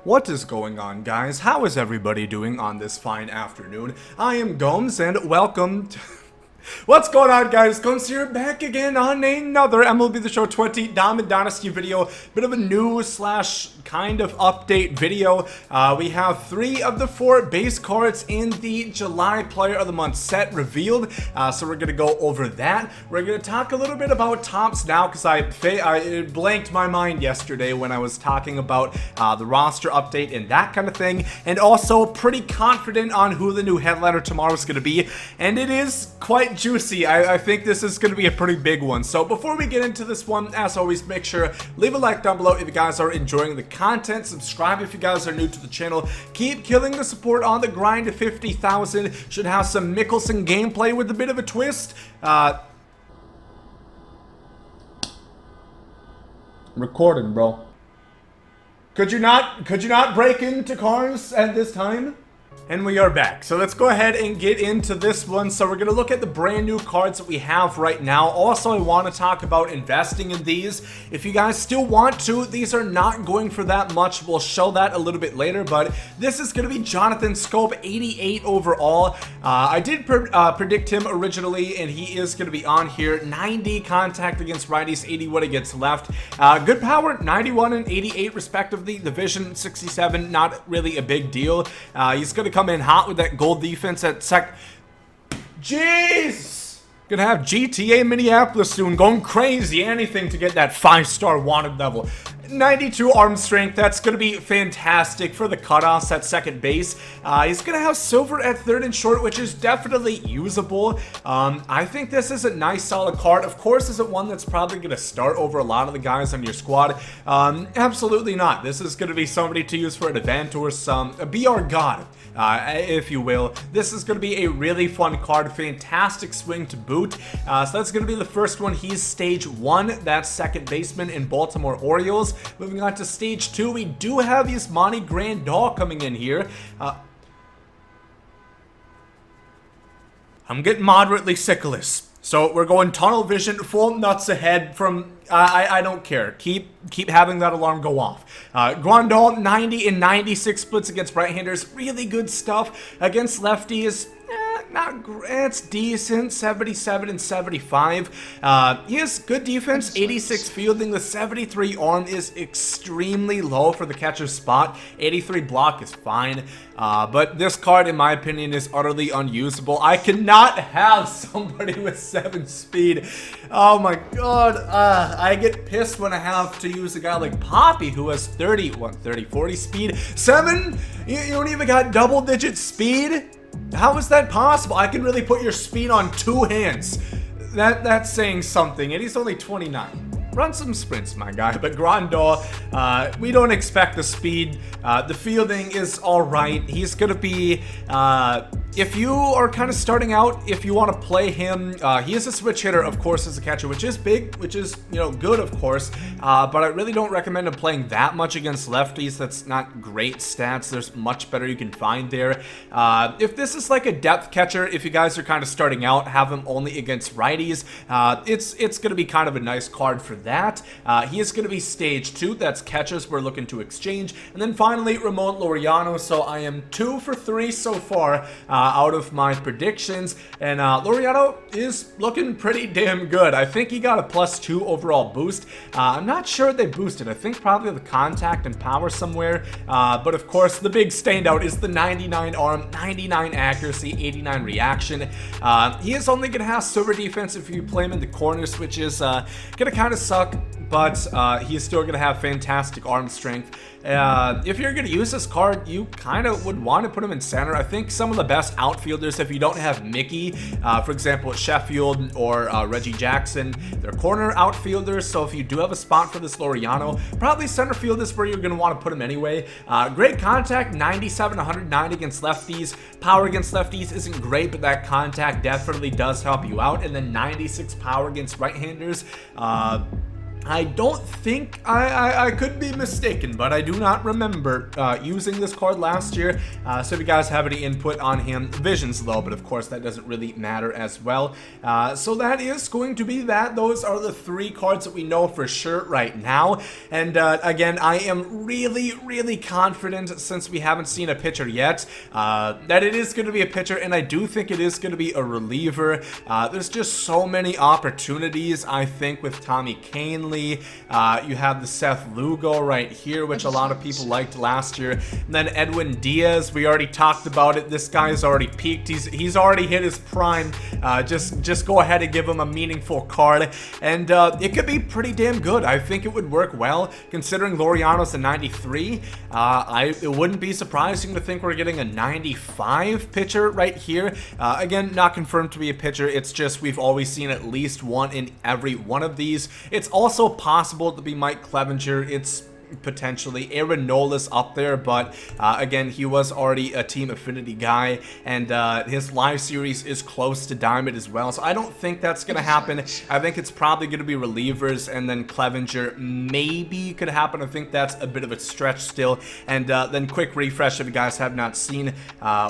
What is going on, guys? How is everybody doing on this fine afternoon? I am Gomes, and welcome to... What's going on, guys? Gomes here, back again on another MLB The Show 20 Diamond Dynasty video. Bit of a new slash kind of update video. We have 3 of the 4 base cards in the July Player of the Month set revealed. So we're going to go over that. We're going to talk a little bit about tops now, because it blanked my mind yesterday when I was talking about the roster update and that kind of thing. And also pretty confident on who the new headliner tomorrow is going to be. And it is quite juicy. I think this is going to be a pretty big one. So before we get into this one, as always, make sure leave a like down below if you guys are enjoying the content. Subscribe if you guys are new to the channel. Keep killing the support on the grind to 50,000. Should have some Mickelson gameplay with a bit of a twist. Recording, bro. Could you not break into cars at this time? And we are back. So let's go ahead and get into this one. So we're going to look at the brand new cards that we have right now. Also, I want to talk about investing in these. If you guys still want to, these are not going for that much. We'll show that a little bit later, but this is going to be Jonathan Scope, 88 overall. I did predict him originally, and he is going to be on here. 90 contact against righties, 80 when it gets left. Good power, 91 and 88 respectively. The vision, 67, not really a big deal. He's going to come in hot with that gold defense at Jeez! Gonna have GTA Minneapolis soon, going crazy, anything to get that 5-star wanted level. 92 arm strength, that's going to be fantastic for the cutoffs at second base. He's going to have silver at third and short, which is definitely usable. I think this is a nice solid card. Of course, is it one that's probably going to start over a lot of the guys on your squad? Absolutely not. This is going to be somebody to use for an event or a BR god, if you will. This is going to be a really fun card. Fantastic swing to boot. So that's going to be the first one. He's stage 1. That's second baseman in Baltimore Orioles. Moving on to stage 2, we do have Yasmani Grandal coming in here. I'm getting moderately sick of this. So we're going tunnel vision, full nuts ahead from... I don't care. Keep having that alarm go off. Grandal, 90 and 96 splits against right-handers. Really good stuff. Against lefties, not great. It's decent. 77 and 75. He has good defense. 86 fielding. The 73 arm is extremely low for the catcher's spot. 83 block is fine. But this card, in my opinion, is utterly unusable. I cannot have somebody with 7 speed. Oh my god. I get pissed when I have to use a guy like Poppy who has 40 speed. 7? You don't even got double-digit speed? How is that possible? I can really put your speed on 2 hands. That's saying something, and he's only 29. Run some sprints, my guy. But Grandal, we don't expect the speed. The fielding is all right. He's going to be, if you are kind of starting out, if you want to play him, he is a switch hitter, of course, as a catcher, which is big, which is, good, of course. But I really don't recommend him playing that much against lefties. That's not great stats. There's much better you can find there. If this is like a depth catcher, if you guys are kind of starting out, have him only against righties. It's going to be kind of a nice card for that. He is going to be stage 2. That's catches we're looking to exchange. And then finally, Ramon Laureano. So I am 2 for 3 so far out of my predictions. And Laureano is looking pretty damn good. I think he got a +2 overall boost. I'm not sure they boosted. I think probably the contact and power somewhere. But of course, the big standout is the 99 arm, 99 accuracy, 89 reaction. He is only going to have silver defense if you play him in the corners, which is going to kind of suck, but he's still going to have fantastic arm strength. If you're going to use this card, you kind of would want to put him in center. I think some of the best outfielders, if you don't have Mickey, for example, Sheffield or Reggie Jackson, they're corner outfielders. So if you do have a spot for this Laureano, probably center field is where you're going to want to put him anyway. Great contact, 97, 109 against lefties. Power against lefties isn't great, but that contact definitely does help you out. And then 96 power against right-handers. I don't think, I could be mistaken, but I do not remember using this card last year. So if you guys have any input on him, vision's low, but of course that doesn't really matter as well. So that is going to be that. Those are the 3 cards that we know for sure right now. And again, I am really confident, since we haven't seen a pitcher yet, that it is going to be a pitcher, and I do think it is going to be a reliever. There's just so many opportunities, I think, with Tommy Kahnle. You have the Seth Lugo right here, which a lot of people liked last year. And then Edwin Diaz, we already talked about it. This guy's already peaked. He's already hit his prime. Just go ahead and give him a meaningful card, and it could be pretty damn good. I think it would work well, considering Laureano's a 93. It wouldn't be surprising to think we're getting a 95 pitcher right here. Again, not confirmed to be a pitcher. It's just we've always seen at least one in every one of these. It's also possible to be Mike Clevenger. It's potentially Aaron Nola's up there, but again, he was already a Team Affinity guy, and his live series is close to Diamond as well, so I don't think that's gonna happen. I think it's probably gonna be relievers, and then Clevenger maybe could happen. I think that's a bit of a stretch still. And then quick refresh if you guys have not seen,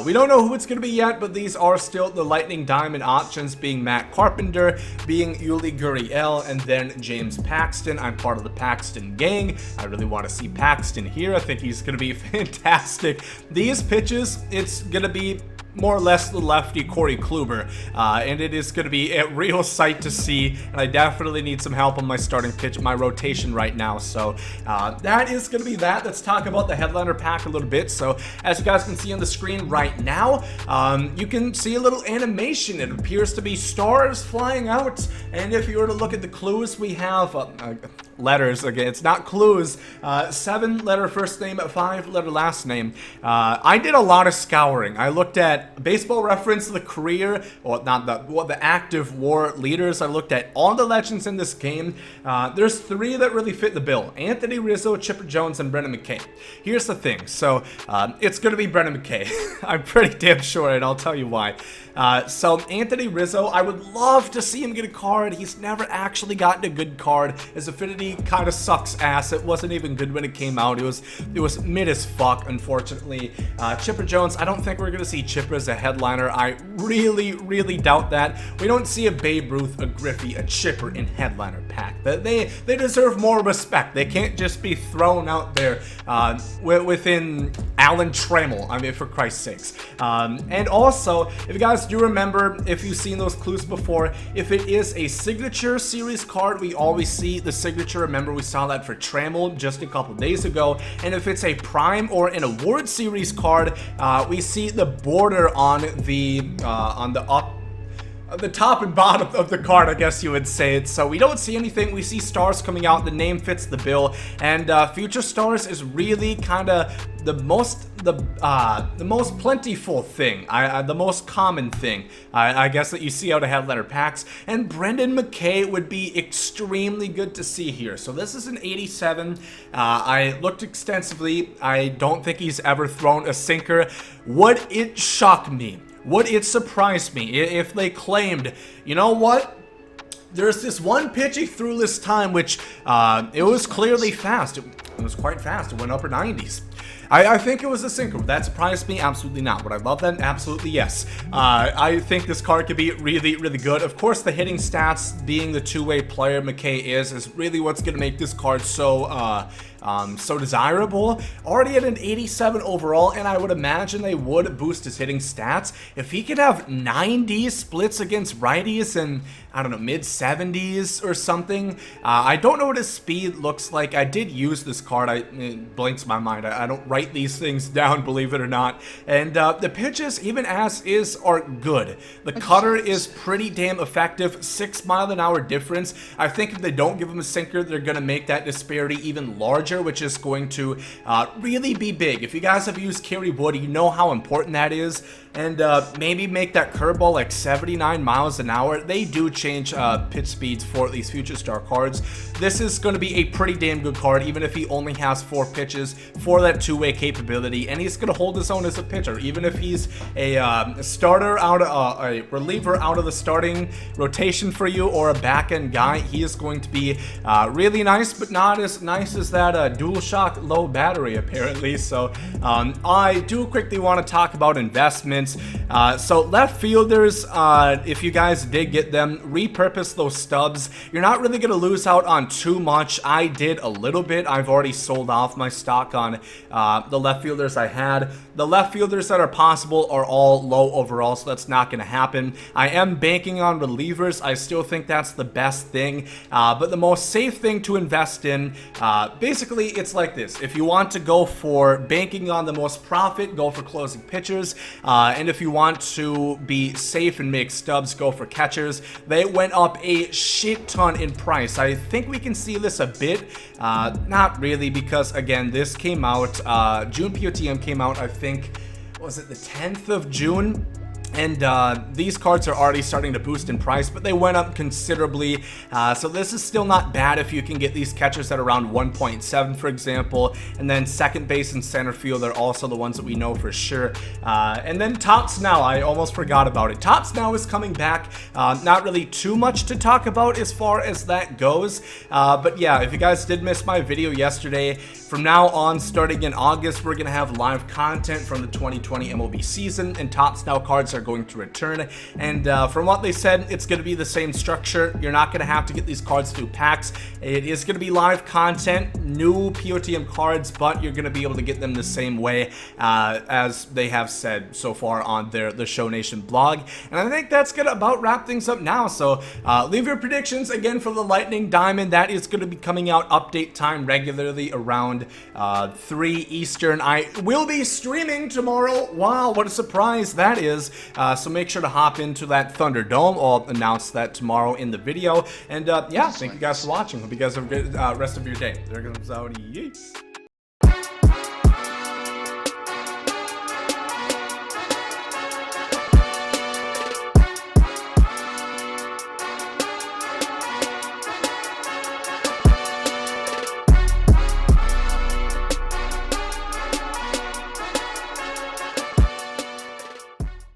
we don't know who it's gonna be yet, but these are still the Lightning Diamond options, being Matt Carpenter, being Yuli Gurriel, and then James Paxton. I'm part of the Paxton gang. I really want to see Paxton here. I think he's going to be fantastic. These pitches, it's going to be more or less the lefty Corey Kluber, and it is going to be a real sight to see, and I definitely need some help on my starting pitch, my rotation right now. So that is going to be that. Let's talk about the headliner pack a little bit. So as you guys can see on the screen right now, you can see a little animation. It appears to be stars flying out, and if you were to look at the clues, we have letters. Again, it's not clues. 7-letter first name, 5-letter last name. I did a lot of scouring. I looked at Baseball Reference, the career, or not the active war leaders. I looked at all the legends in this game. There's 3 that really fit the bill: Anthony Rizzo, Chipper Jones, and Brendan McKay. Here's the thing. So it's going to be Brendan McKay. I'm pretty damn sure, and I'll tell you why. So Anthony Rizzo, I would love to see him get a card. He's never actually gotten a good card. His affinity kind of sucks ass. It wasn't even good when it came out. It was mid as fuck, unfortunately. Chipper Jones, I don't think we're gonna see Chipper as a headliner. I really doubt that. We don't see a Babe Ruth, a Griffey, a Chipper in headliner pack. They deserve more respect. They can't just be thrown out there within Alan Trammell. I mean, for Christ's sakes. And also, if you guys do remember, if you've seen those clues before, if it is a signature series card, we always see the signature. Remember, we saw that for Trammell just a couple days ago. And if it's a prime or an award series card, we see the border on the top and bottom of the card, I guess you would say it. So we don't see anything. We see stars coming out. The name fits the bill, and future stars is really kind of the most plentiful thing, the most common thing, I guess, that you see out of headliner packs. And Brendan McKay would be extremely good to see here. So this is an 87. I looked extensively. I don't think he's ever thrown a sinker. Would it shock me? Would it surprise me if they claimed, you know what? There's this one pitch he threw this time, which it was clearly fast. It was quite fast. It went upper 90s. I think it was a sinker. Would that surprise me? Absolutely not. Would I love that? Absolutely yes. I think this card could be really good. Of course, the hitting stats, being the two-way player McKay is really what's going to make this card so desirable. Already at an 87 overall, and I would imagine they would boost his hitting stats. If he could have 90 splits against righties and, I don't know, mid-70s or something. I don't know what his speed looks like. I did use this card. It blinks my mind. I don't write these things down, believe it or not. And the pitches, even as is, are good. The cutter is pretty damn effective. 6 mile-an-hour difference. I think if they don't give him a sinker, they're going to make that disparity even larger. charger, which is going to really be big. If you guys have used Kerry Wood, you know how important that is. And maybe make that curveball like 79 miles an hour. They do change pitch speeds for these future star cards. This is going to be a pretty damn good card, even if he only has 4 pitches for that two-way capability, and he's going to hold his own as a pitcher. Even if he's a starter out of a reliever out of the starting rotation for you, or a back-end guy, he is going to be really nice, but not as nice as that DualShock low battery apparently. So I do quickly want to talk about investment. So left fielders, if you guys did get them, repurpose those stubs. You're not really going to lose out on too much. I did a little bit. I've already sold off my stock on the left fielders I had. The left fielders that are possible are all low overall, so that's not going to happen. I am banking on relievers. I still think that's the best thing, but the most safe thing to invest in, basically it's like this. If you want to go for banking on the most profit, go for closing pitchers. And if you want to be safe and make stubs, go for catchers. They went up a shit ton in price. I think we can see this a bit. Not really, because again, this came out, June POTM came out, I think, was it the 10th of June? And these cards are already starting to boost in price, but they went up considerably. So this is still not bad if you can get these catchers at around 1.7, for example. And then second base and center field are also the ones that we know for sure. And then Tops Now, I almost forgot about it. Tops Now is coming back. Not really too much to talk about as far as that goes. But yeah, if you guys did miss my video yesterday, from now on, starting in August, we're going to have live content from the 2020 MLB season, and Tops Now cards are going to return. And from what they said, it's going to be the same structure. You're not going to have to get these cards through packs. It is going to be live content, new POTM cards, but you're going to be able to get them the same way as they have said so far on the Show Nation blog. And I think that's going to about wrap things up now. So leave your predictions again for the Lightning Diamond. That is going to be coming out update time regularly around 3 Eastern. I will be streaming tomorrow. Wow, what a surprise that is. So make sure to hop into that Thunderdome. I'll announce that tomorrow in the video. And yeah, thank you guys for watching. Hope you guys have a good rest of your day. There goes out. Yeet.